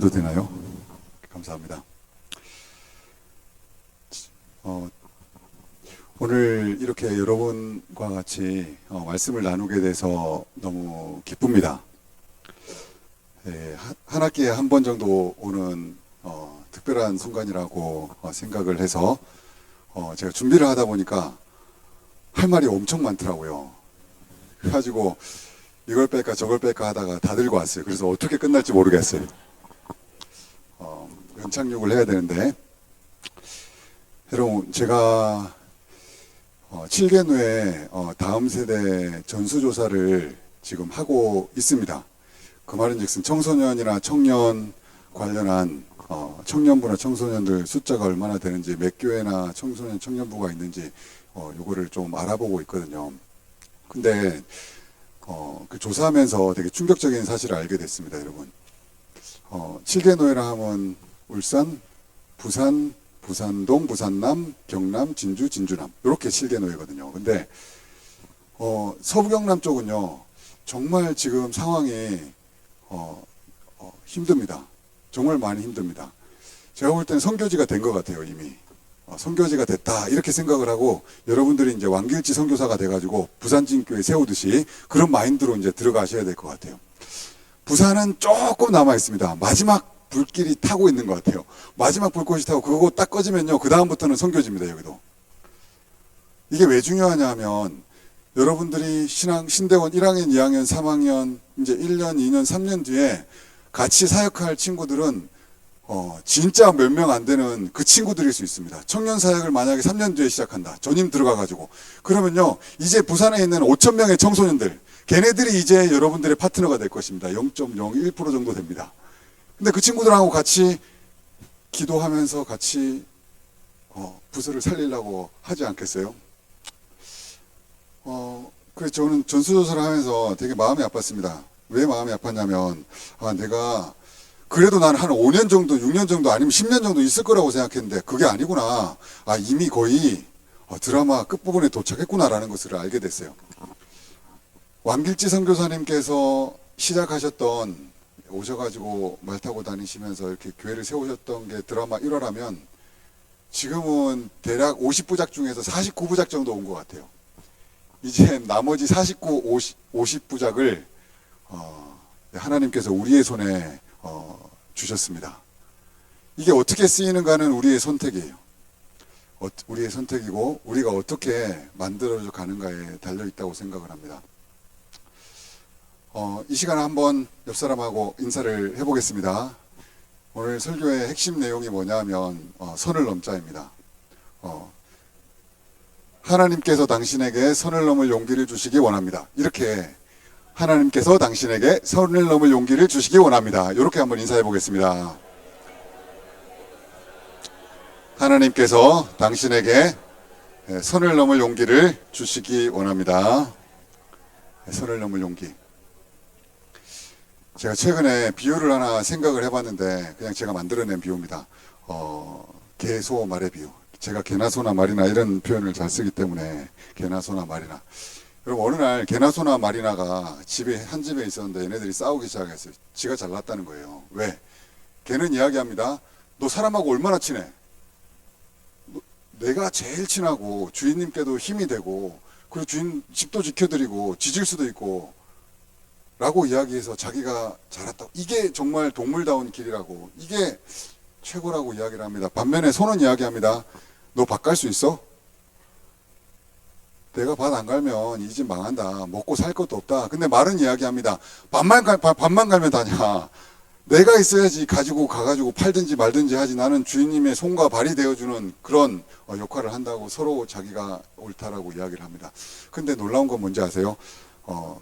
올려도 되나요? 감사합니다. 오늘 이렇게 여러분과 같이 말씀을 나누게 돼서 너무 기쁩니다. 한 학기에 한 번 정도 오는 특별한 순간이라고 생각을 해서 제가 준비를 하다 보니까 할 말이 엄청 많더라고요. 그래가지고 이걸 뺄까 저걸 뺄까 하다가 다 들고 왔어요. 그래서 어떻게 끝날지 모르겠어요. 연착륙을 해야 되는데, 여러분 제가 7개월 후에 다음 세대 전수조사를 지금 하고 있습니다. 그 말인즉슨 청소년이나 청년 관련한 청년부나 청소년들 숫자가 얼마나 되는지, 몇 교회나 청소년 청년부가 있는지 요거를 좀 알아보고 있거든요. 근데 그 조사하면서 되게 충격적인 사실을 알게 됐습니다, 여러분. 7개 노예라 하면 울산, 부산, 부산동, 부산남, 경남, 진주, 진주남 이렇게 7개 노예거든요. 근데 서부 경남 쪽은요 정말 지금 상황이 힘듭니다. 정말 많이 힘듭니다. 제가 볼 때는 선교지가 된 것 같아요. 이미 선교지가 됐다 이렇게 생각을 하고, 여러분들이 이제 왕길지 선교사가 돼가지고 부산진교회 세우듯이 그런 마인드로 이제 들어가셔야 될 것 같아요. 부산은 조금 남아 있습니다. 마지막 불길이 타고 있는 것 같아요. 마지막 불꽃이 타고 그거 딱 꺼지면요 그 다음부터는 선교지입니다. 여기도. 이게 왜 중요하냐 하면, 여러분들이 신대원 1학년, 2학년, 3학년 이제 1년, 2년, 3년 뒤에 같이 사역할 친구들은 진짜 몇 명 안 되는 그 친구들일 수 있습니다. 청년 사역을 만약에 3년 뒤에 시작한다. 전임 들어가가지고. 그러면요, 이제 부산에 있는 5천 명의 청소년들, 걔네들이 이제 여러분들의 파트너가 될 것입니다. 0.01% 정도 됩니다. 근데 그 친구들하고 같이 기도하면서 같이 부서를 살리려고 하지 않겠어요? 그래서 저는 전수조사를 하면서 되게 마음이 아팠습니다. 왜 마음이 아팠냐면, 내가 그래도 난 한 5년 정도, 6년 정도, 아니면 10년 정도 있을 거라고 생각했는데 그게 아니구나. 이미 거의 드라마 끝부분에 도착했구나라는 것을 알게 됐어요. 왕길지 선교사님께서 시작하셨던, 오셔가지고 말 타고 다니시면서 이렇게 교회를 세우셨던 게 드라마 1화라면 지금은 대략 50부작 중에서 49부작 정도 온 것 같아요. 이제 나머지 49, 50부작을 하나님께서 우리의 손에 주셨습니다. 이게 어떻게 쓰이는가는 우리의 선택이에요. 우리의 선택이고 우리가 어떻게 만들어져 가는가에 달려있다고 생각을 합니다. 이 시간에 한번 옆 사람하고 인사를 해보겠습니다. 오늘 설교의 핵심 내용이 뭐냐면 선을 넘자입니다. 하나님께서 당신에게 선을 넘을 용기를 주시기 원합니다. 이렇게, 하나님께서 당신에게 선을 넘을 용기를 주시기 원합니다. 이렇게 한번 인사해 보겠습니다. 하나님께서 당신에게 선을 넘을 용기를 주시기 원합니다. 선을 넘을 용기. 제가 최근에 비유를 하나 생각을 해봤는데, 그냥 제가 만들어낸 비유입니다. 개, 소, 말의 비유. 제가 개나 소나 말이나 이런 표현을 잘 쓰기 때문에 개나 소나 말이나. 여러분, 어느 날 개나 소나 말이나가 한 집에 있었는데 얘네들이 싸우기 시작했어요. 지가 잘났다는 거예요. 왜? 개는 이야기합니다. 너 사람하고 얼마나 친해? 내가 제일 친하고 주인님께도 힘이 되고, 그리고 주인 집도 지켜드리고 짖을 수도 있고 라고 이야기해서 자기가 잘했다고. 이게 정말 동물다운 길이라고, 이게 최고라고 이야기를 합니다. 반면에 소는 이야기합니다. 너 밭 갈 수 있어? 내가 밭 안 갈면 이 집 망한다. 먹고 살 것도 없다. 근데 말은 이야기합니다. 밭만 갈면 다냐. 내가 있어야지 가지고 가가지고 팔든지 말든지 하지. 나는 주인님의 손과 발이 되어주는 그런 역할을 한다고 서로 자기가 옳다라고 이야기를 합니다. 근데 놀라운 건 뭔지 아세요?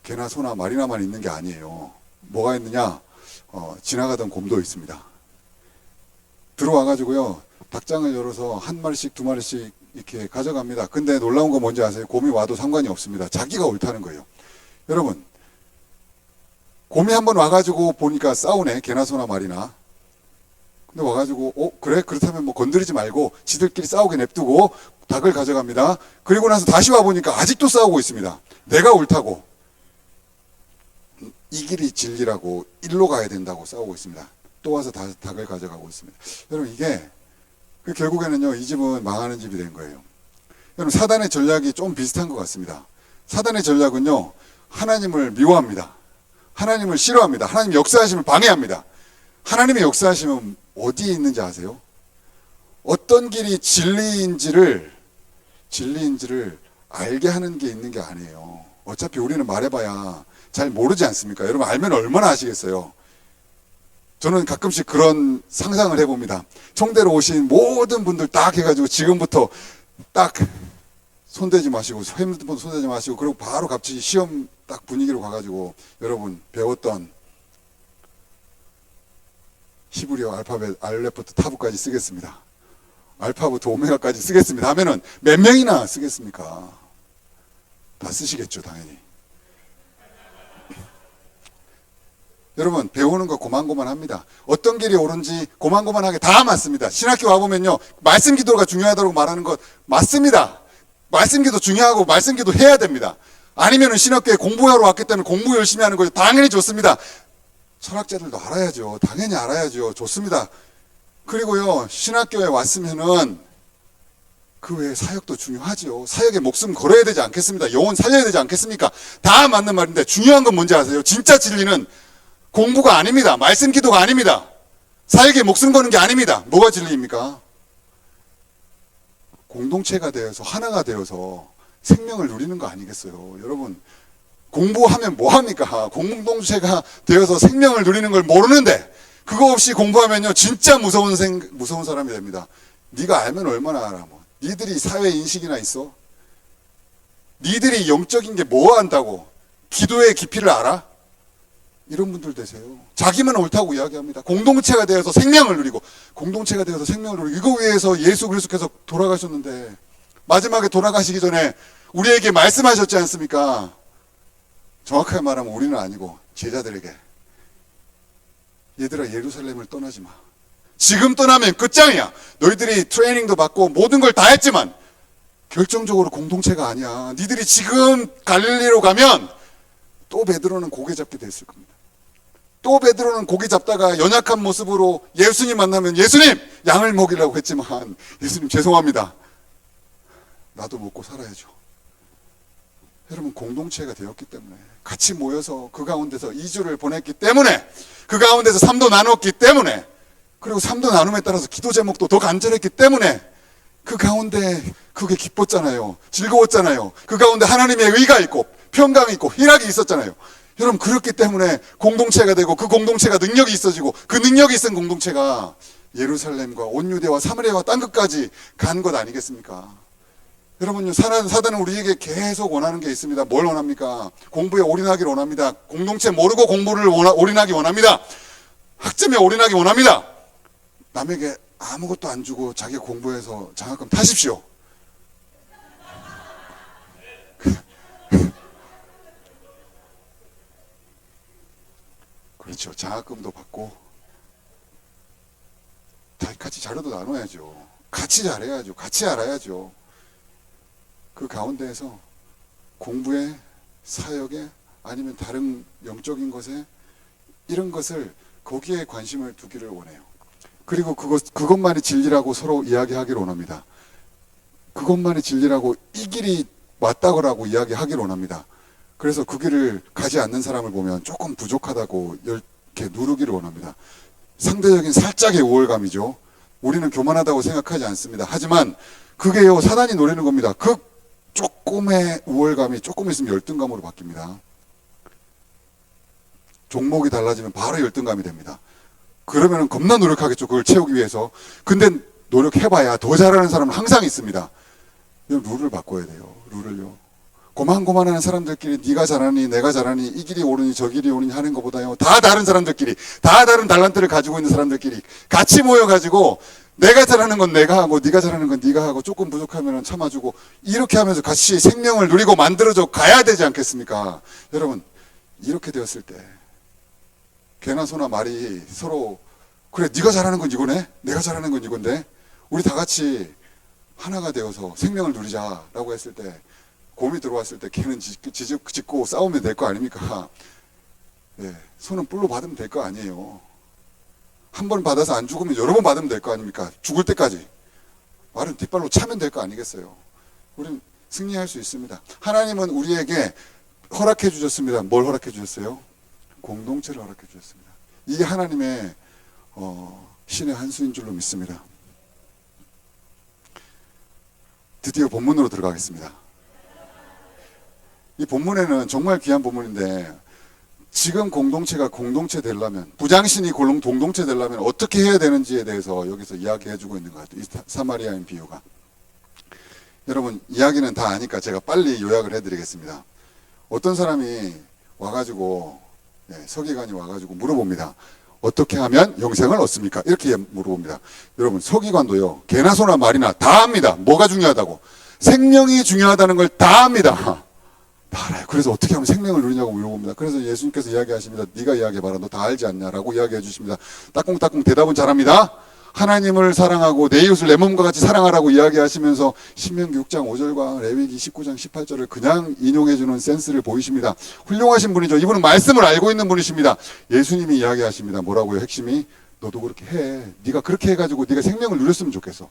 개나 소나 말이나만 있는 게 아니에요. 뭐가 있느냐? 지나가던 곰도 있습니다. 들어와가지고요, 닭장을 열어서 한 마리씩 두 마리씩 이렇게 가져갑니다. 근데 놀라운 건 뭔지 아세요? 곰이 와도 상관이 없습니다. 자기가 옳다는 거예요. 여러분, 곰이 한번 와가지고 보니까 싸우네, 개나 소나 말이나. 근데 와가지고 그래? 그렇다면 뭐 건드리지 말고 지들끼리 싸우게 냅두고 닭을 가져갑니다. 그리고 나서 다시 와보니까 아직도 싸우고 있습니다. 내가 옳다고, 이 길이 진리라고, 일로 가야 된다고 싸우고 있습니다. 또 와서 닭을 가져가고 있습니다. 여러분 이게 결국에는요 이 집은 망하는 집이 된 거예요. 여러분 사단의 전략이 좀 비슷한 것 같습니다. 사단의 전략은요 하나님을 미워합니다. 하나님을 싫어합니다. 하나님 역사하심을 방해합니다. 하나님의 역사하심은 어디에 있는지 아세요? 어떤 길이 진리인지를 알게 하는 게 있는 게 아니에요. 어차피 우리는 말해봐야 잘 모르지 않습니까? 여러분 알면 얼마나 아시겠어요? 저는 가끔씩 그런 상상을 해봅니다. 청대로 오신 모든 분들 딱 해가지고 지금부터 딱 손대지 마시고 핸드폰 손대지 마시고 그리고 바로 갑자기 시험 딱 분위기로 가가지고 여러분 배웠던 히브리어 알파벳 알레부터 타부까지 쓰겠습니다. 알파부터 오메가까지 쓰겠습니다 하면은 몇 명이나 쓰겠습니까? 다 쓰시겠죠 당연히. 여러분 배우는 거 고만고만합니다. 어떤 길이 옳은지 고만고만하게 다 맞습니다. 신학교 와보면요 말씀 기도가 중요하다고 말하는 것 맞습니다. 말씀 기도 중요하고 말씀 기도 해야 됩니다. 아니면은 신학교에 공부하러 왔기 때문에 공부 열심히 하는 거죠. 당연히 좋습니다. 철학자들도 알아야죠. 당연히 알아야죠. 좋습니다. 그리고요 신학교에 왔으면은 그 외에 사역도 중요하죠. 사역에 목숨 걸어야 되지 않겠습니까? 영혼 살려야 되지 않겠습니까? 다 맞는 말인데 중요한 건 뭔지 아세요? 진짜 진리는 공부가 아닙니다. 말씀 기도가 아닙니다. 사역에 목숨 거는 게 아닙니다. 뭐가 진리입니까? 공동체가 되어서 하나가 되어서 생명을 누리는 거 아니겠어요? 여러분 공부하면 뭐합니까? 공동체가 되어서 생명을 누리는 걸 모르는데 그거 없이 공부하면요 진짜 무서운 사람이 됩니다. 네가 알면 얼마나 알아. 뭐. 니들이 사회 인식이나 있어? 니들이 영적인 게 뭐 안다고? 기도의 깊이를 알아? 이런 분들 되세요. 자기만 옳다고 이야기합니다. 공동체가 되어서 생명을 누리고 공동체가 되어서 생명을 누리고 이거 위해서 예수 그리스도께서 돌아가셨는데 마지막에 돌아가시기 전에 우리에게 말씀하셨지 않습니까? 정확하게 말하면 우리는 아니고 제자들에게 얘들아 예루살렘을 떠나지 마. 지금 떠나면 끝장이야. 너희들이 트레이닝도 받고 모든 걸 다 했지만 결정적으로 공동체가 아니야. 니들이 지금 갈릴리로 가면 또 베드로는 고개 잡게 됐을 겁니다. 또 베드로는 고개 잡다가 연약한 모습으로 예수님 만나면 예수님 양을 먹이려고 했지만 예수님 죄송합니다. 나도 먹고 살아야죠. 여러분 공동체가 되었기 때문에 같이 모여서 그 가운데서 2주를 보냈기 때문에 그 가운데서 삶도 나눴기 때문에 그리고 삶도 나눔에 따라서 기도 제목도 더 간절했기 때문에 그 가운데 그게 기뻤잖아요. 즐거웠잖아요. 그 가운데 하나님의 의가 있고 평강이 있고 희락이 있었잖아요. 여러분 그렇기 때문에 공동체가 되고 그 공동체가 능력이 있어지고 그 능력이 있은 공동체가 예루살렘과 온 유대와 사마리아와 땅끝까지 간 것 아니겠습니까? 여러분요 사단은 우리에게 계속 원하는 게 있습니다. 뭘 원합니까? 공부에 올인하기를 원합니다. 공동체 모르고 공부를 올인하기 원합니다. 학점에 올인하기 원합니다. 남에게 아무것도 안 주고 자기 공부해서 장학금 타십시오. 그렇죠. 장학금도 받고 같이 자료도 나눠야죠. 같이 잘해야죠. 같이 알아야죠. 그 가운데에서 공부에 사역에 아니면 다른 영적인 것에 이런 것을 거기에 관심을 두기를 원해요. 그리고 그것만이 진리라고 서로 이야기하기를 원합니다. 그것만이 진리라고 이 길이 맞다고라고 이야기하기를 원합니다. 그래서 그 길을 가지 않는 사람을 보면 조금 부족하다고 이렇게 누르기를 원합니다. 상대적인 살짝의 우월감이죠. 우리는 교만하다고 생각하지 않습니다. 하지만 그게요 사단이 노리는 겁니다. 그 조금의 우월감이 조금 있으면 열등감으로 바뀝니다. 종목이 달라지면 바로 열등감이 됩니다. 그러면 겁나 노력하겠죠. 그걸 채우기 위해서. 근데 노력해봐야 더 잘하는 사람은 항상 있습니다. 룰을 바꿔야 돼요. 룰을요. 고만고만하는 사람들끼리 네가 잘하니 내가 잘하니 이 길이 옳으니 저 길이 옳으니 하는 것보다요. 다 다른 사람들끼리 다 다른 달란트를 가지고 있는 사람들끼리 같이 모여가지고 내가 잘하는 건 내가 하고 네가 잘하는 건 네가 하고 조금 부족하면 참아주고 이렇게 하면서 같이 생명을 누리고 만들어져 가야 되지 않겠습니까? 여러분 이렇게 되었을 때 개나 소나 말이 서로 그래 네가 잘하는 건 이거네 내가 잘하는 건 이건데 우리 다 같이 하나가 되어서 생명을 누리자라고 했을 때 곰이 들어왔을 때 개는 짖고 싸우면 될 거 아닙니까? 네, 소는 뿔로 받으면 될 거 아니에요. 한 번 받아서 안 죽으면 여러 번 받으면 될 거 아닙니까? 죽을 때까지. 말은 뒷발로 차면 될 거 아니겠어요? 우리는 승리할 수 있습니다. 하나님은 우리에게 허락해 주셨습니다. 뭘 허락해 주셨어요? 공동체를 허락해 주셨습니다. 이게 하나님의 신의 한 수인 줄로 믿습니다. 드디어 본문으로 들어가겠습니다. 이 본문에는 정말 귀한 본문인데, 지금 공동체가 공동체 되려면, 부장신이 공동체 되려면 어떻게 해야 되는지에 대해서 여기서 이야기해주고 있는 것 같아요. 이 사마리아인 비유가. 여러분, 이야기는 다 아니까 제가 빨리 요약을 해드리겠습니다. 어떤 사람이 와가지고, 서기관이 와가지고 물어봅니다. 어떻게 하면 영생을 얻습니까? 이렇게 물어봅니다. 여러분, 서기관도요, 개나 소나 말이나 다 압니다. 뭐가 중요하다고? 생명이 중요하다는 걸 다 압니다. 다 알아요. 그래서 어떻게 하면 생명을 누리냐고 물어봅니다. 그래서 예수님께서 이야기하십니다. 네가 이야기해봐라. 너 다 알지 않냐라고 이야기해 주십니다. 따꿍따꿍 대답은 잘합니다. 하나님을 사랑하고 내 이웃을 내 몸과 같이 사랑하라고 이야기하시면서 신명기 6장 5절과 레위기 19장 18절을 그냥 인용해주는 센스를 보이십니다. 훌륭하신 분이죠. 이분은 말씀을 알고 있는 분이십니다. 예수님이 이야기하십니다. 뭐라고요? 핵심이 너도 그렇게 해. 네가 그렇게 해가지고 네가 생명을 누렸으면 좋겠어.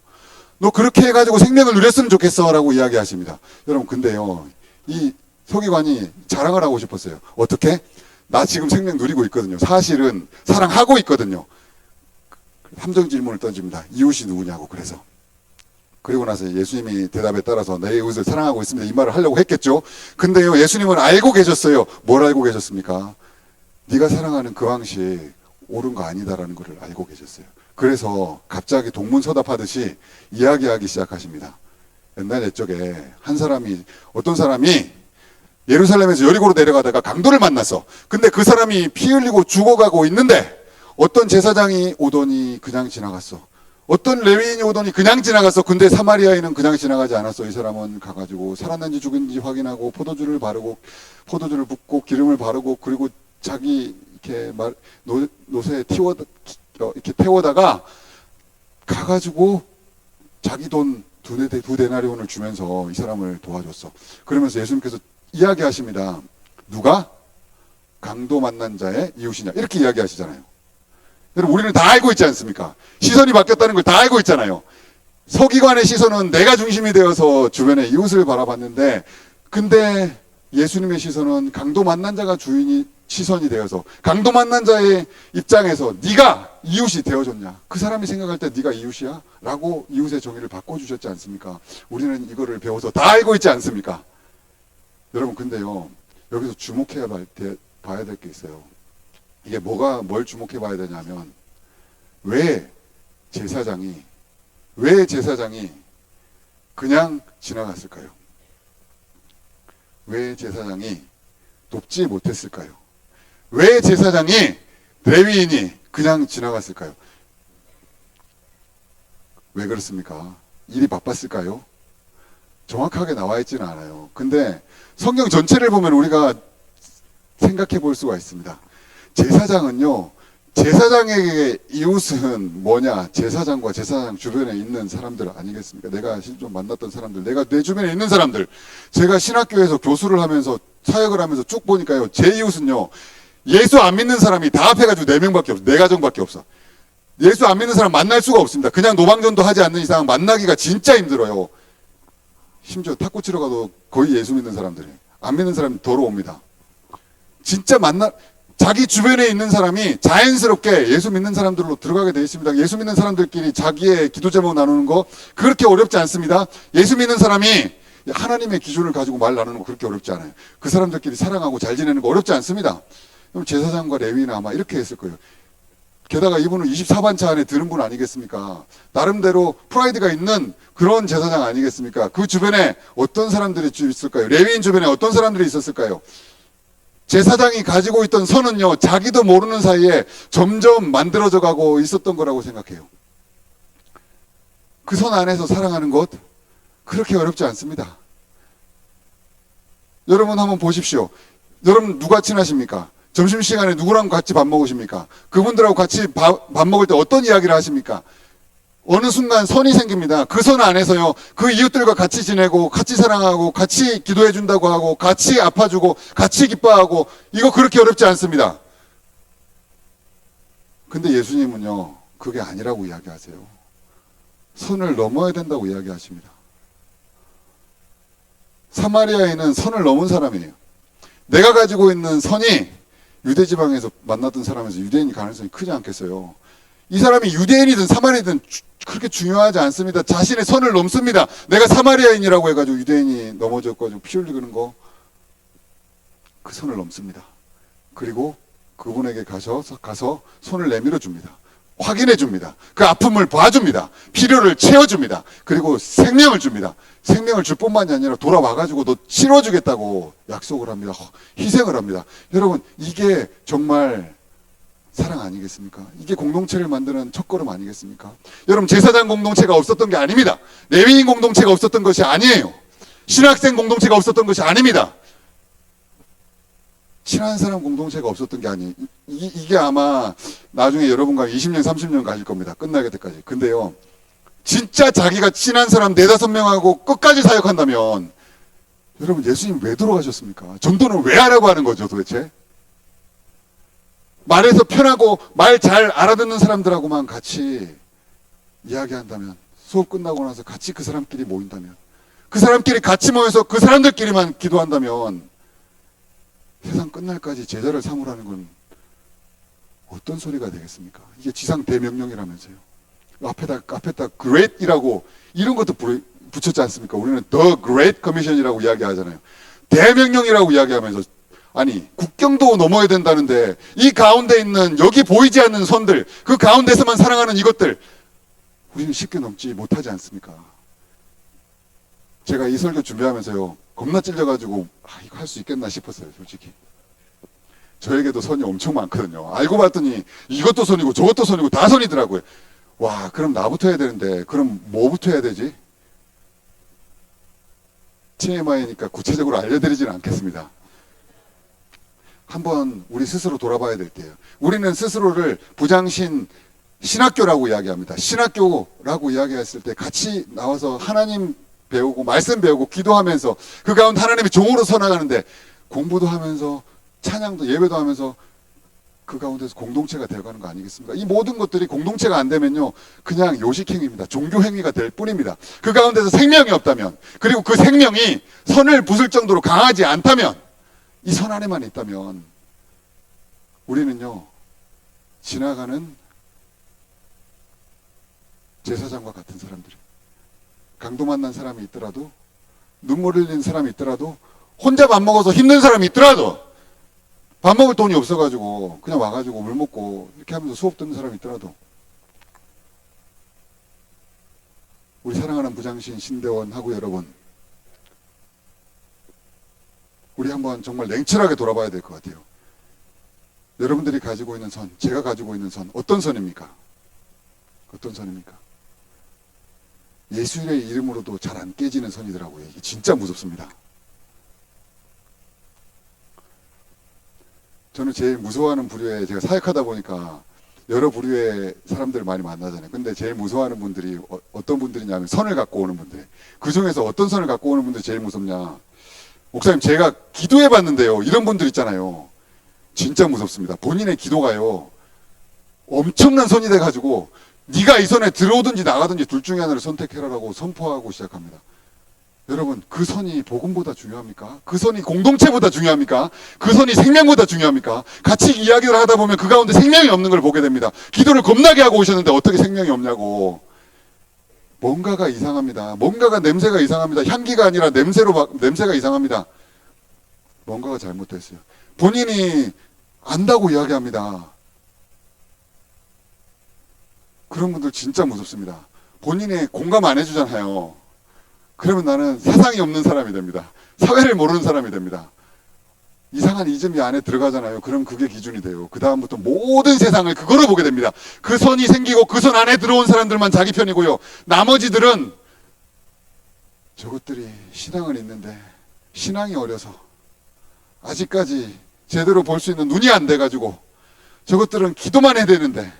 너 그렇게 해가지고 생명을 누렸으면 좋겠어 라고 이야기하십니다. 여러분, 근데요, 이 서기관이 자랑을 하고 싶었어요. 어떻게? 나 지금 생명 누리고 있거든요. 사실은 사랑하고 있거든요. 함정 질문을 던집니다. 이웃이 누구냐고. 그리고 나서 예수님이 대답에 따라서 내 이웃을 사랑하고 있습니다. 이 말을 하려고 했겠죠. 근데요, 예수님은 알고 계셨어요. 뭘 알고 계셨습니까? 네가 사랑하는 그 방식 옳은 거 아니다라는 것을 알고 계셨어요. 그래서 갑자기 동문서답하듯이 이야기하기 시작하십니다. 옛날 옛적에 어떤 사람이 예루살렘에서 여리고로 내려가다가 강도를 만났어. 근데 그 사람이 피 흘리고 죽어가고 있는데 어떤 제사장이 오더니 그냥 지나갔어. 어떤 레위인이 오더니 그냥 지나갔어. 근데 사마리아인은 그냥 지나가지 않았어. 이 사람은 가가지고 살았는지 죽은지 확인하고 포도주를 붓고 기름을 바르고, 그리고 자기 이렇게 노새에 이렇게 태워다가 가가지고 자기 돈 두 데나리온을 주면서 이 사람을 도와줬어. 그러면서 예수님께서 이야기하십니다. 누가 강도 만난 자의 이웃이냐, 이렇게 이야기하시잖아요. 여러분, 우리는 다 알고 있지 않습니까? 시선이 바뀌었다는 걸 다 알고 있잖아요. 서기관의 시선은 내가 중심이 되어서 주변의 이웃을 바라봤는데, 근데 예수님의 시선은 강도 만난 자가 시선이 되어서 강도 만난 자의 입장에서 네가 이웃이 되어줬냐, 그 사람이 생각할 때 네가 이웃이야? 라고 이웃의 정의를 바꿔주셨지 않습니까? 우리는 이거를 배워서 다 알고 있지 않습니까? 여러분, 근데요, 여기서 주목해야 봐야 될 게 있어요. 이게 뭘 주목해 봐야 되냐면, 왜 제사장이 그냥 지나갔을까요? 왜 제사장이 돕지 못했을까요? 왜 제사장이, 레위인이 그냥 지나갔을까요? 왜 그렇습니까? 일이 바빴을까요? 정확하게 나와 있지는 않아요. 근데 성경 전체를 보면 우리가 생각해 볼 수가 있습니다. 제사장은요, 제사장에게 이웃은 뭐냐? 제사장과 제사장 주변에 있는 사람들 아니겠습니까? 내가 실제로 만났던 사람들, 내가 내 주변에 있는 사람들, 제가 신학교에서 교수를 하면서 사역을 하면서 쭉 보니까요, 제 이웃은요, 예수 안 믿는 사람이 다 합해가지고 4명밖에 없어. 4가정밖에 없어. 예수 안 믿는 사람 만날 수가 없습니다. 그냥 노방전도 하지 않는 이상 만나기가 진짜 힘들어요. 심지어 탁구 치러 가도 거의 예수 믿는 사람들이, 안 믿는 사람이 더러웁니다. 진짜 자기 주변에 있는 사람이 자연스럽게 예수 믿는 사람들로 들어가게 되어 있습니다. 예수 믿는 사람들끼리 자기의 기도 제목 나누는 거 그렇게 어렵지 않습니다. 예수 믿는 사람이 하나님의 기준을 가지고 말 나누는 거 그렇게 어렵지 않아요. 그 사람들끼리 사랑하고 잘 지내는 거 어렵지 않습니다. 그럼 제사장과 레위인은 아마 이렇게 했을 거예요. 게다가 이분은 24반차 안에 드는 분 아니겠습니까? 나름대로 프라이드가 있는 그런 제사장 아니겠습니까? 그 주변에 어떤 사람들이 있을까요? 레위인 주변에 어떤 사람들이 있었을까요? 제사장이 가지고 있던 선은요, 자기도 모르는 사이에 점점 만들어져 가고 있었던 거라고 생각해요. 그 선 안에서 사랑하는 것 그렇게 어렵지 않습니다. 여러분 한번 보십시오. 여러분 누가 친하십니까? 점심시간에 누구랑 같이 밥 먹으십니까? 그분들하고 같이 밥 먹을 때 어떤 이야기를 하십니까? 어느 순간 선이 생깁니다. 그 선 안에서요, 그 이웃들과 같이 지내고, 같이 사랑하고, 같이 기도해준다고 하고, 같이 아파주고, 같이 기뻐하고, 이거 그렇게 어렵지 않습니다. 근데 예수님은요, 그게 아니라고 이야기하세요. 선을 넘어야 된다고 이야기하십니다. 사마리아인은 선을 넘은 사람이에요. 내가 가지고 있는 선이 유대지방에서 만났던 사람에서 유대인이 가능성이 크지 않겠어요. 이 사람이 유대인이든 사마리아인이든 그렇게 중요하지 않습니다. 자신의 선을 넘습니다. 내가 사마리아인이라고 해가지고 유대인이 넘어져가지고 피 흘리는 거, 그 선을 넘습니다. 그리고 그분에게 가서 손을 내밀어 줍니다. 확인해 줍니다. 그 아픔을 봐줍니다. 필요를 채워줍니다. 그리고 생명을 줍니다. 생명을 줄 뿐만이 아니라 돌아와가지고 너 치러주겠다고 약속을 합니다. 희생을 합니다. 여러분, 이게 정말 사랑 아니겠습니까? 이게 공동체를 만드는 첫걸음 아니겠습니까? 여러분, 제사장 공동체가 없었던 게 아닙니다. 레위인 공동체가 없었던 것이 아니에요. 신학생 공동체가 없었던 것이 아닙니다. 친한 사람 공동체가 없었던 게 아니에요. 이게 아마 나중에 여러분과 20년, 30년 가실 겁니다. 끝나게 때까지. 근데요, 진짜 자기가 친한 사람 4, 5명하고 끝까지 사역한다면, 여러분, 예수님 왜 돌아가셨습니까? 전도는 왜 하라고 하는 거죠, 도대체? 말해서 편하고 말 잘 알아듣는 사람들하고만 같이 이야기한다면, 수업 끝나고 나서 같이 그 사람끼리 모인다면, 그 사람끼리 같이 모여서 그 사람들끼리만 기도한다면, 세상 끝날까지 제자를 삼으라는 건 어떤 소리가 되겠습니까? 이게 지상 대명령이라면서요. 앞에다 great이라고 이런 것도 붙였지 않습니까? 우리는 the great commission이라고 이야기하잖아요. 대명령이라고 이야기하면서, 아니, 국경도 넘어야 된다는데 이 가운데 있는 여기 보이지 않는 선들, 그 가운데서만 사랑하는 이것들, 우리는 쉽게 넘지 못하지 않습니까? 제가 이 설교 준비하면서요, 겁나 찔려가지고 이거 할 수 있겠나 싶었어요, 솔직히. 저에게도 선이 엄청 많거든요. 알고 봤더니 이것도 선이고 저것도 선이고 다 선이더라고요. 와, 그럼 나부터 해야 되는데 그럼 뭐부터 해야 되지? TMI니까 구체적으로 알려드리지는 않겠습니다. 한번 우리 스스로 돌아봐야 될 때예요. 우리는 스스로를 부장신 신학교라고 이야기합니다. 신학교라고 이야기했을 때 같이 나와서 하나님 배우고 말씀 배우고 기도하면서 그 가운데 하나님의 종으로 서나가는데, 공부도 하면서 찬양도 예배도 하면서 그 가운데서 공동체가 되어가는 거 아니겠습니까? 이 모든 것들이 공동체가 안 되면요, 그냥 요식행위입니다. 종교행위가 될 뿐입니다. 그 가운데서 생명이 없다면, 그리고 그 생명이 선을 부술 정도로 강하지 않다면, 이 선 안에만 있다면 우리는요, 지나가는 제사장과 같은 사람들이, 강도 만난 사람이 있더라도, 눈물 흘린 사람이 있더라도, 혼자 밥 먹어서 힘든 사람이 있더라도, 밥 먹을 돈이 없어가지고 그냥 와가지고 물 먹고 이렇게 하면서 수업 듣는 사람이 있더라도, 우리 사랑하는 부장신 신대원하고 여러분, 우리 한번 정말 냉철하게 돌아봐야 될 것 같아요. 여러분들이 가지고 있는 선, 제가 가지고 있는 선, 어떤 선입니까? 어떤 선입니까? 예수의 이름으로도 잘 안 깨지는 선이더라고요. 이게 진짜 무섭습니다. 저는 제일 무서워하는 부류에, 제가 사역하다 보니까 여러 부류의 사람들을 많이 만나잖아요. 근데 제일 무서워하는 분들이 어떤 분들이냐면 선을 갖고 오는 분들. 그 중에서 어떤 선을 갖고 오는 분들이 제일 무섭냐? 목사님, 제가 기도해 봤는데요, 이런 분들 있잖아요. 진짜 무섭습니다. 본인의 기도가요, 엄청난 선이 돼가지고 네가 이 선에 들어오든지 나가든지 둘 중에 하나를 선택해라라고 선포하고 시작합니다. 여러분, 그 선이 복음보다 중요합니까? 그 선이 공동체보다 중요합니까? 그 선이 생명보다 중요합니까? 같이 이야기를 하다 보면 그 가운데 생명이 없는 걸 보게 됩니다. 기도를 겁나게 하고 오셨는데 어떻게 생명이 없냐고. 뭔가가 이상합니다. 뭔가가 냄새가 이상합니다. 향기가 아니라 냄새가 이상합니다. 뭔가가 잘못됐어요. 본인이 안다고 이야기합니다. 그런 분들 진짜 무섭습니다. 본인이 공감 안 해주잖아요. 그러면 나는 세상이 없는 사람이 됩니다. 사회를 모르는 사람이 됩니다. 이상한 이즘이 안에 들어가잖아요. 그럼 그게 기준이 돼요. 그 다음부터 모든 세상을 그거로 보게 됩니다. 그 선이 생기고 그 선 안에 들어온 사람들만 자기 편이고요. 나머지들은 저것들이 신앙은 있는데 신앙이 어려서 아직까지 제대로 볼 수 있는 눈이 안 돼가지고 저것들은 기도만 해야 되는데,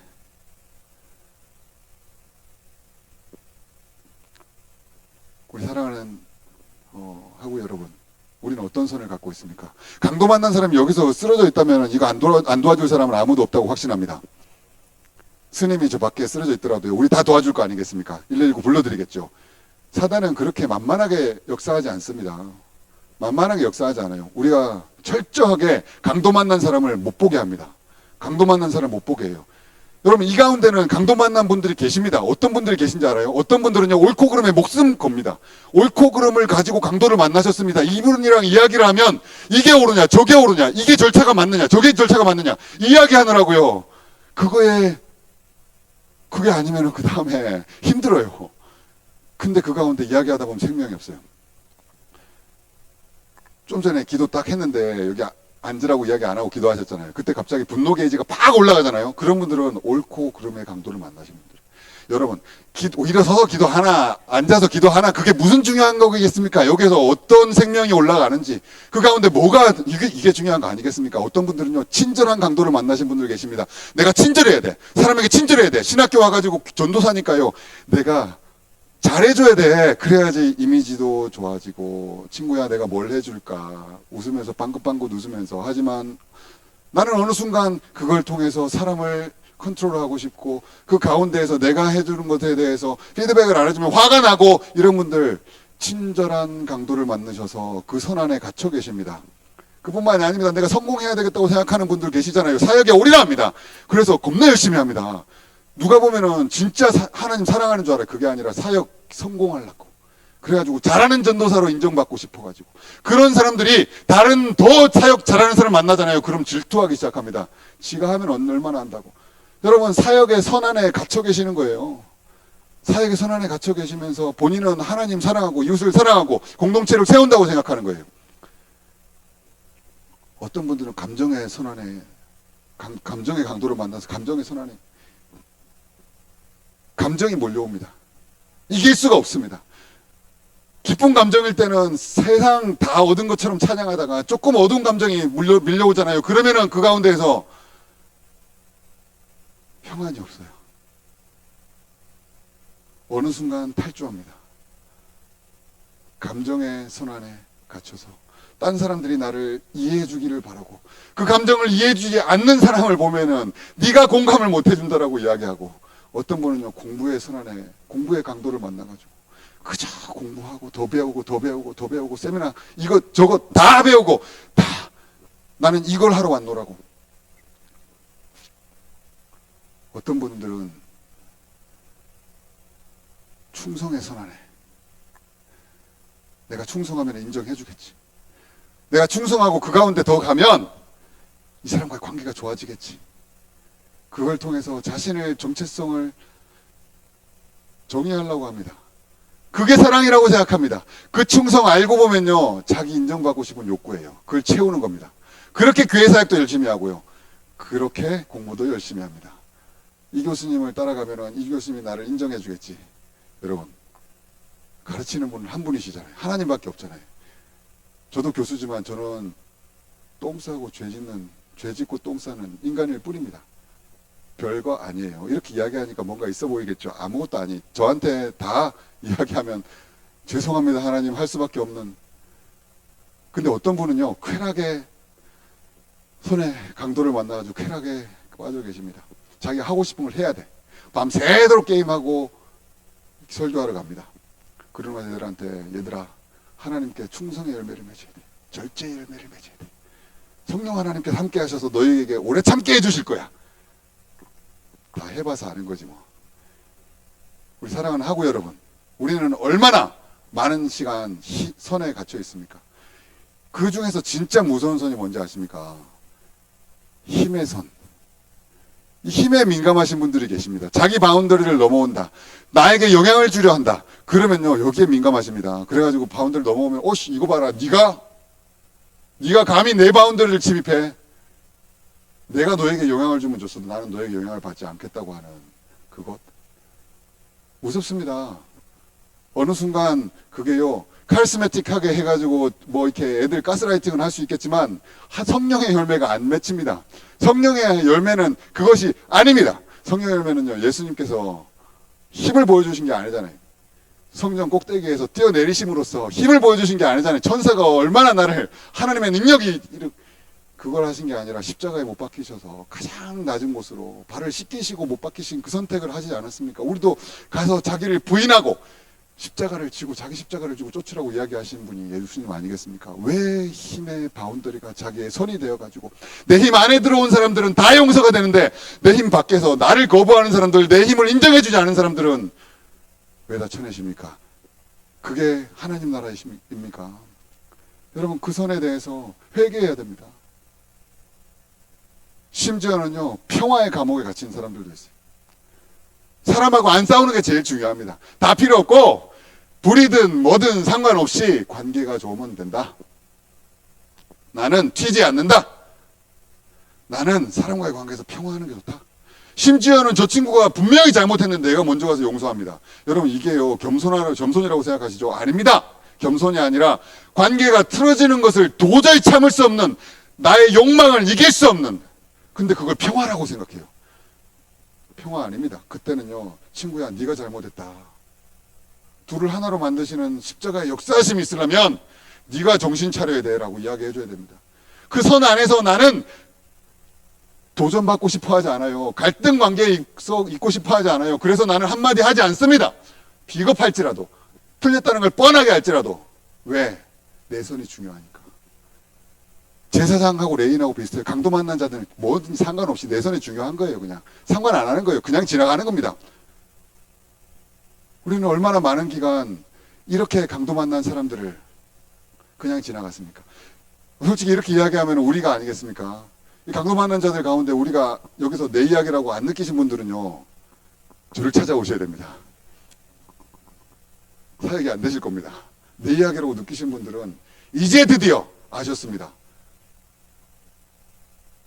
우리 사랑하는 하고 여러분, 우리는 어떤 선을 갖고 있습니까? 강도 만난 사람이 여기서 쓰러져 있다면 이거 안 도와줄 사람은 아무도 없다고 확신합니다. 스님이 저 밖에 쓰러져 있더라도요. 우리 다 도와줄 거 아니겠습니까? 119 불러드리겠죠. 사단은 그렇게 만만하게 역사하지 않습니다. 만만하게 역사하지 않아요. 우리가 철저하게 강도 만난 사람을 못 보게 합니다. 강도 만난 사람을 못 보게 해요. 여러분, 이 가운데는 강도 만난 분들이 계십니다. 어떤 분들이 계신지 알아요? 어떤 분들은요, 옳고 그름에 목숨 겁니다. 옳고 그름을 가지고 강도를 만나셨습니다. 이분이랑 이야기를 하면 이게 옳으냐, 저게 옳으냐, 이게 절차가 맞느냐, 저게 절차가 맞느냐, 이야기하느라고요. 그게 아니면은 그 다음에 힘들어요. 근데 그 가운데 이야기하다 보면 생명이 없어요. 좀 전에 기도 딱 했는데 여기 앉으라고 이야기 안 하고 기도하셨잖아요. 그때 갑자기 분노 게이지가 팍 올라가잖아요. 그런 분들은 옳고 그름의 강도를 만나신 분들. 여러분, 일어서서 기도하나 앉아서 기도하나 그게 무슨 중요한 거겠습니까? 여기서 어떤 생명이 올라가는지 그 가운데 뭐가 이게 중요한 거 아니겠습니까? 어떤 분들은요, 친절한 강도를 만나신 분들 계십니다. 내가 친절해야 돼. 사람에게 친절해야 돼. 신학교 와가지고 전도사니까요, 내가 잘해줘야 돼. 그래야지 이미지도 좋아지고, 친구야 내가 뭘 해줄까 웃으면서 방긋방긋 웃으면서. 하지만 나는 어느 순간 그걸 통해서 사람을 컨트롤하고 싶고, 그 가운데에서 내가 해주는 것에 대해서 피드백을 안 해주면 화가 나고, 이런 분들 친절한 강도를 만나셔서 그 선 안에 갇혀 계십니다. 그뿐만이 아닙니다. 내가 성공해야 되겠다고 생각하는 분들 계시잖아요. 사역에 올인합니다. 그래서 겁나 열심히 합니다. 누가 보면은 진짜 하나님 사랑하는 줄 알아요. 그게 아니라 사역 성공하려고. 그래가지고 잘하는 전도사로 인정받고 싶어가지고. 그런 사람들이 다른 더 사역 잘하는 사람 만나잖아요. 그럼 질투하기 시작합니다. 지가 하면 얼마나 한다고. 여러분, 사역의 선 안에 갇혀 계시는 거예요. 사역의 선 안에 갇혀 계시면서 본인은 하나님 사랑하고 이웃을 사랑하고 공동체를 세운다고 생각하는 거예요. 어떤 분들은 감정의 선 안에, 감정의 강도를 만나서 감정의 선 안에 감정이 몰려옵니다. 이길 수가 없습니다. 기쁜 감정일 때는 세상 다 얻은 것처럼 찬양하다가 조금 어두운 감정이 밀려오잖아요. 그러면은 그 가운데에서 평안이 없어요. 어느 순간 탈주합니다. 감정의 선 안에 갇혀서 딴 사람들이 나를 이해해 주기를 바라고, 그 감정을 이해해 주지 않는 사람을 보면은 네가 공감을 못 해준다라고 이야기하고, 어떤 분은요, 공부의 선 안에, 공부의 강도를 만나가지고 그저 공부하고 더 배우고 더 배우고 더 배우고, 세미나 이것 저것 다 배우고, 다 나는 이걸 하러 왔노라고. 어떤 분들은 충성의 선 안에, 내가 충성하면 인정해 주겠지, 내가 충성하고 그 가운데 더 가면 이 사람과의 관계가 좋아지겠지, 그걸 통해서 자신의 정체성을 정의하려고 합니다. 그게 사랑이라고 생각합니다. 그 충성 알고 보면요, 자기 인정받고 싶은 욕구예요. 그걸 채우는 겁니다. 그렇게 교회 사역도 열심히 하고요, 그렇게 공부도 열심히 합니다. 이 교수님을 따라가면 이 교수님이 나를 인정해 주겠지. 여러분, 가르치는 분은 한 분이시잖아요. 하나님밖에 없잖아요. 저도 교수지만 저는 똥 싸고 죄 짓고 똥 싸는 인간일 뿐입니다. 별거 아니에요. 이렇게 이야기하니까 뭔가 있어 보이겠죠. 아무것도 아니. 저한테 다 이야기하면 죄송합니다 하나님 할 수밖에 없는. 근데 어떤 분은요, 쾌락의 손에 강도를 만나가지고 쾌락에 빠져 계십니다. 자기가 하고 싶은 걸 해야 돼. 밤새도록 게임하고 설교하러 갑니다. 그러면 애들한테, 얘들아, 하나님께 충성의 열매를 맺어야 돼. 절제의 열매를 맺어야 돼. 성령 하나님께서 함께 하셔서 너희에게 오래 참게 해주실 거야. 다 해봐서 아는 거지 뭐. 우리 사랑하는 하구 여러분, 우리는 얼마나 많은 시간 선에 갇혀 있습니까? 그 중에서 진짜 무서운 선이 뭔지 아십니까? 힘의 선. 이 힘에 민감하신 분들이 계십니다. 자기 바운더리를 넘어온다, 나에게 영향을 주려 한다, 그러면요, 여기에 민감하십니다. 그래가지고 바운더리를 넘어오면, 오씨 이거 봐라, 네가 감히 내 바운더리를 침입해. 내가 너에게 영향을 주면 줬어도 나는 너에게 영향을 받지 않겠다고 하는 그것. 무섭습니다. 어느 순간 그게요, 카리스마틱하게 해가지고 뭐 이렇게 애들 가스라이팅은 할 수 있겠지만 성령의 열매가 안 맺힙니다. 성령의 열매는 그것이 아닙니다. 성령의 열매는요, 예수님께서 힘을 보여주신 게 아니잖아요. 성전 꼭대기에서 뛰어내리심으로써 힘을 보여주신 게 아니잖아요. 천사가 얼마나 나를, 하나님의 능력이 그걸 하신 게 아니라 십자가에 못 박히셔서 가장 낮은 곳으로 발을 씻기시고 못 박히신 그 선택을 하지 않았습니까? 우리도 가서 자기를 부인하고 십자가를 지고 자기 십자가를 지고 쫓으라고 이야기하시는 분이 예수님 아니겠습니까? 왜 힘의 바운더리가 자기의 선이 되어가지고 내 힘 안에 들어온 사람들은 다 용서가 되는데 내 힘 밖에서 나를 거부하는 사람들, 내 힘을 인정해주지 않은 사람들은 왜 다 쳐내십니까? 그게 하나님 나라입니까? 여러분, 그 선에 대해서 회개해야 됩니다. 심지어는요, 평화의 감옥에 갇힌 사람들도 있어요. 사람하고 안 싸우는 게 제일 중요합니다. 다 필요 없고 불이든 뭐든 상관없이 관계가 좋으면 된다. 나는 튀지 않는다. 나는 사람과의 관계에서 평화하는 게 좋다. 심지어는 저 친구가 분명히 잘못했는데 내가 먼저 가서 용서합니다. 여러분, 이게요, 겸손이라고 생각하시죠? 아닙니다. 겸손이 아니라 관계가 틀어지는 것을 도저히 참을 수 없는, 나의 욕망을 이길 수 없는, 근데 그걸 평화라고 생각해요. 평화 아닙니다. 그때는요, 친구야, 네가 잘못했다. 둘을 하나로 만드시는 십자가의 역사심이 있으려면 네가 정신 차려야 돼 라고 이야기해 줘야 됩니다. 그 선 안에서 나는 도전받고 싶어 하지 않아요. 갈등 관계에 있고 싶어 하지 않아요. 그래서 나는 한마디 하지 않습니다. 비겁할지라도, 틀렸다는 걸 뻔하게 할지라도. 왜? 내 선이 중요하니까. 제사장하고 레인하고 비슷해요. 강도 만난 자들은 뭐든 상관없이 내 선이 중요한 거예요. 그냥 상관 안 하는 거예요. 그냥 지나가는 겁니다. 우리는 얼마나 많은 기간 이렇게 강도 만난 사람들을 그냥 지나갔습니까? 솔직히 이렇게 이야기하면 우리가 아니겠습니까? 이 강도 만난 자들 가운데 우리가 여기서 내 이야기라고 안 느끼신 분들은요, 저를 찾아오셔야 됩니다. 사역이 안 되실 겁니다. 내 이야기라고 느끼신 분들은 이제 드디어 아셨습니다.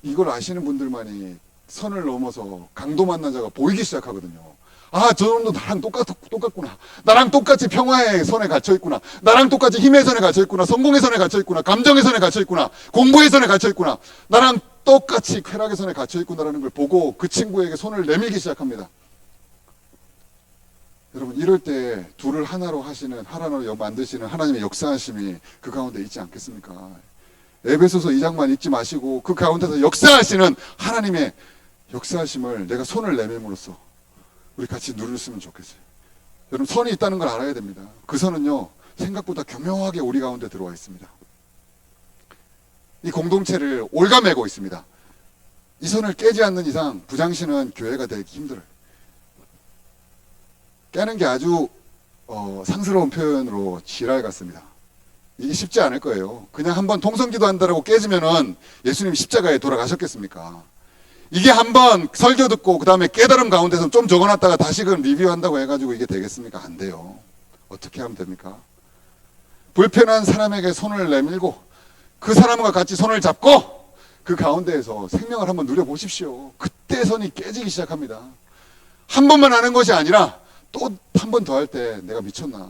이걸 아시는 분들만이 선을 넘어서 강도 만난 자가 보이기 시작하거든요. 아, 저 놈도 나랑 똑같구나. 나랑 똑같이 평화의 선에 갇혀있구나. 나랑 똑같이 힘의 선에 갇혀있구나. 성공의 선에 갇혀있구나. 감정의 선에 갇혀있구나. 공부의 선에 갇혀있구나. 나랑 똑같이 쾌락의 선에 갇혀있구나라는 걸 보고 그 친구에게 손을 내밀기 시작합니다. 여러분, 이럴 때 둘을 하나로 만드시는 하나님의 역사하심이 그 가운데 있지 않겠습니까? 에베소서 2장만 읽지 마시고 그 가운데서 역사하시는 하나님의 역사하심을 내가 손을 내밀므로써 우리 같이 누렸으면 좋겠어요. 여러분, 선이 있다는 걸 알아야 됩니다. 그 선은요, 생각보다 교묘하게 우리 가운데 들어와 있습니다. 이 공동체를 올가매고 있습니다. 이 선을 깨지 않는 이상 부장신은 교회가 되기 힘들어요. 깨는 게 아주 상스러운 표현으로 지랄 같습니다. 이게 쉽지 않을 거예요. 그냥 한번 통성기도 한다라고 깨지면은 예수님이 십자가에 돌아가셨겠습니까? 이게 한번 설교 듣고 그 다음에 깨달음 가운데서 좀 적어놨다가 다시금 리뷰한다고 해가지고 이게 되겠습니까? 안 돼요. 어떻게 하면 됩니까? 불편한 사람에게 손을 내밀고 그 사람과 같이 손을 잡고 그 가운데에서 생명을 한번 누려보십시오. 그때 선이 깨지기 시작합니다. 한 번만 하는 것이 아니라 또 한 번 더 할 때 내가 미쳤나?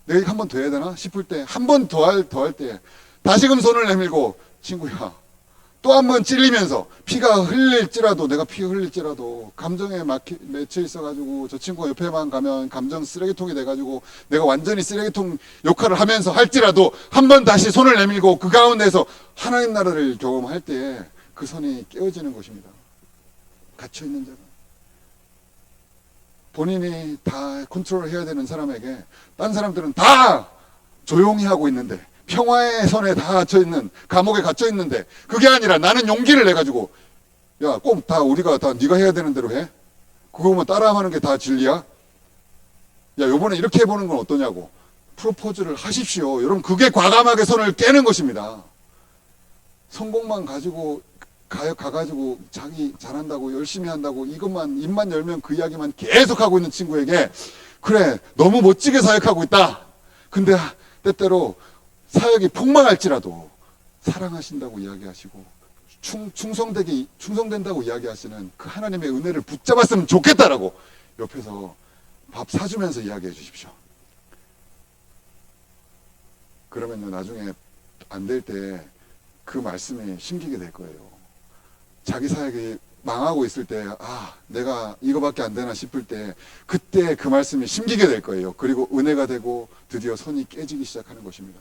내가 이거 한 번 더 해야 되나? 싶을 때 한 번 더 할 때 다시금 손을 내밀고 친구야, 또 한 번 찔리면서 피가 흘릴지라도, 내가 피가 흘릴지라도 감정에 맺혀 있어가지고 저 친구가 옆에만 가면 감정 쓰레기통이 돼가지고 내가 완전히 쓰레기통 역할을 하면서 할지라도 한 번 다시 손을 내밀고 그 가운데서 하나님 나라를 경험할 때 그 선이 깨어지는 것입니다. 갇혀있는 자가. 본인이 다 컨트롤 해야 되는 사람에게 딴 사람들은 다 조용히 하고 있는데, 평화의 선에 다 갇혀있는, 감옥에 갇혀있는데, 그게 아니라 나는 용기를 내가지고, 야, 꼭 다 우리가 다 네가 해야 되는 대로 해? 그거만 따라하는 게 다 진리야? 야, 요번에 이렇게 해보는 건 어떠냐고 프로포즈를 하십시오. 여러분, 그게 과감하게 선을 깨는 것입니다. 성공만 가지고 가가지고 자기 잘한다고 열심히 한다고 이것만 입만 열면 그 이야기만 계속 하고 있는 친구에게, 그래, 너무 멋지게 사역하고 있다. 근데 때때로 사역이 폭망할지라도 사랑하신다고 이야기하시고 충성된다고 이야기하시는 그 하나님의 은혜를 붙잡았으면 좋겠다라고 옆에서 밥 사주면서 이야기해 주십시오. 그러면요, 나중에 안 될 때 그 말씀이 심기게 될 거예요. 자기 사역이 망하고 있을 때, 아, 내가 이거밖에 안 되나 싶을 때 그때 그 말씀이 심기게 될 거예요. 그리고 은혜가 되고 드디어 선이 깨지기 시작하는 것입니다.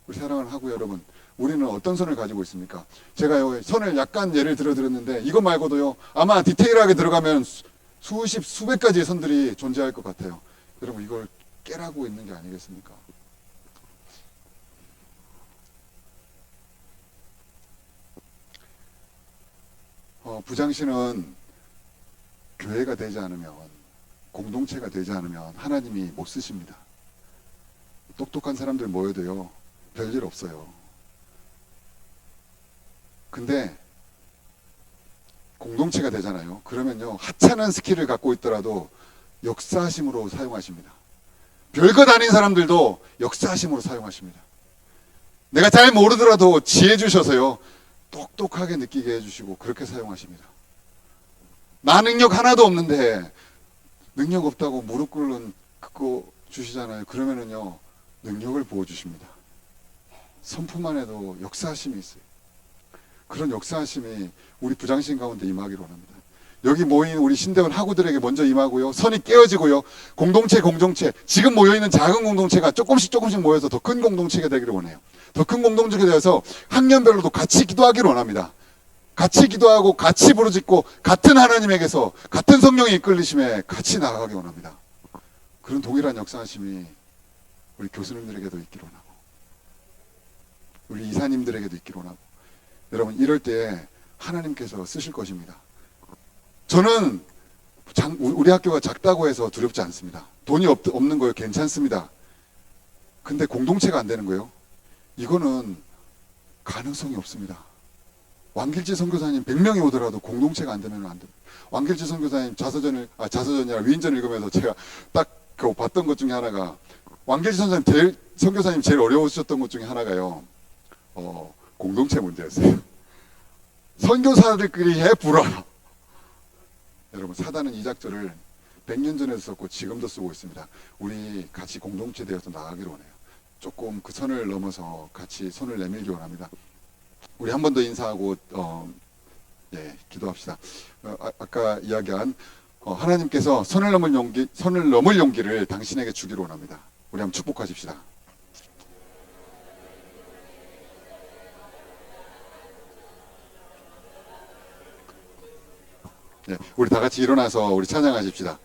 우리 사랑을 하고 여러분, 우리는 어떤 선을 가지고 있습니까? 제가요, 선을 약간 예를 들어 드렸는데 이거 말고도요, 아마 디테일하게 들어가면 수십, 수백 가지의 선들이 존재할 것 같아요. 여러분, 이걸 깨라고 있는 게 아니겠습니까? 부장신은 교회가 되지 않으면, 공동체가 되지 않으면 하나님이 못 쓰십니다. 똑똑한 사람들 모여도요, 별일 없어요. 근데 공동체가 되잖아요. 그러면요, 하찮은 스킬을 갖고 있더라도 역사하심으로 사용하십니다. 별것 아닌 사람들도 역사하심으로 사용하십니다. 내가 잘 모르더라도 지혜 주셔서요, 똑똑하게 느끼게 해주시고 그렇게 사용하십니다. 나 능력 하나도 없는데 능력 없다고 무릎 꿇고 주시잖아요. 그러면은요, 능력을 부어주십니다. 선포만 해도 역사하심이 있어요. 그런 역사하심이 우리 부장신 가운데 임하기를 원합니다. 여기 모인 우리 신대원 학우들에게 먼저 임하고요, 선이 깨어지고요, 공동체 지금 모여있는 작은 공동체가 조금씩 모여서 더 큰 공동체가 되기를 원해요. 더 큰 공동체가 되어서 학년별로도 같이 기도하기를 원합니다. 같이 기도하고 같이 부르짖고 같은 하나님에게서 같은 성령의 이끌리심에 같이 나아가기 원합니다. 그런 동일한 역사하심이 우리 교수님들에게도 있기를 원하고 우리 이사님들에게도 있기를 원하고, 여러분, 이럴 때 하나님께서 쓰실 것입니다. 저는 우리 학교가 작다고 해서 두렵지 않습니다. 돈이 없는 거요, 괜찮습니다. 근데 공동체가 안 되는 거예요. 이거는 가능성이 없습니다. 왕길지 선교사님 100명이 오더라도 공동체가 안 되면 안 됩니다. 왕길지 선교사님 자서전이 아니라 위인전 읽으면서 제가 딱 봤던 것 중에 하나가, 왕길지 선교사님 제일 어려우셨던 것 중에 하나가요, 공동체 문제였어요. 선교사들끼리 해불어. 여러분, 사단은 이 작전을 100년 전에도 썼고 지금도 쓰고 있습니다. 우리 같이 공동체 되어서 나가기를 원해요. 조금 그 선을 넘어서 같이 손을 내밀기 원합니다. 우리 한 번 더 인사하고 기도합시다. 아까 이야기한 하나님께서 선을 넘을 용기를 당신에게 주기를 원합니다. 우리 한번 축복하십시다. 우리 다 같이 일어나서 우리 찬양하십시다.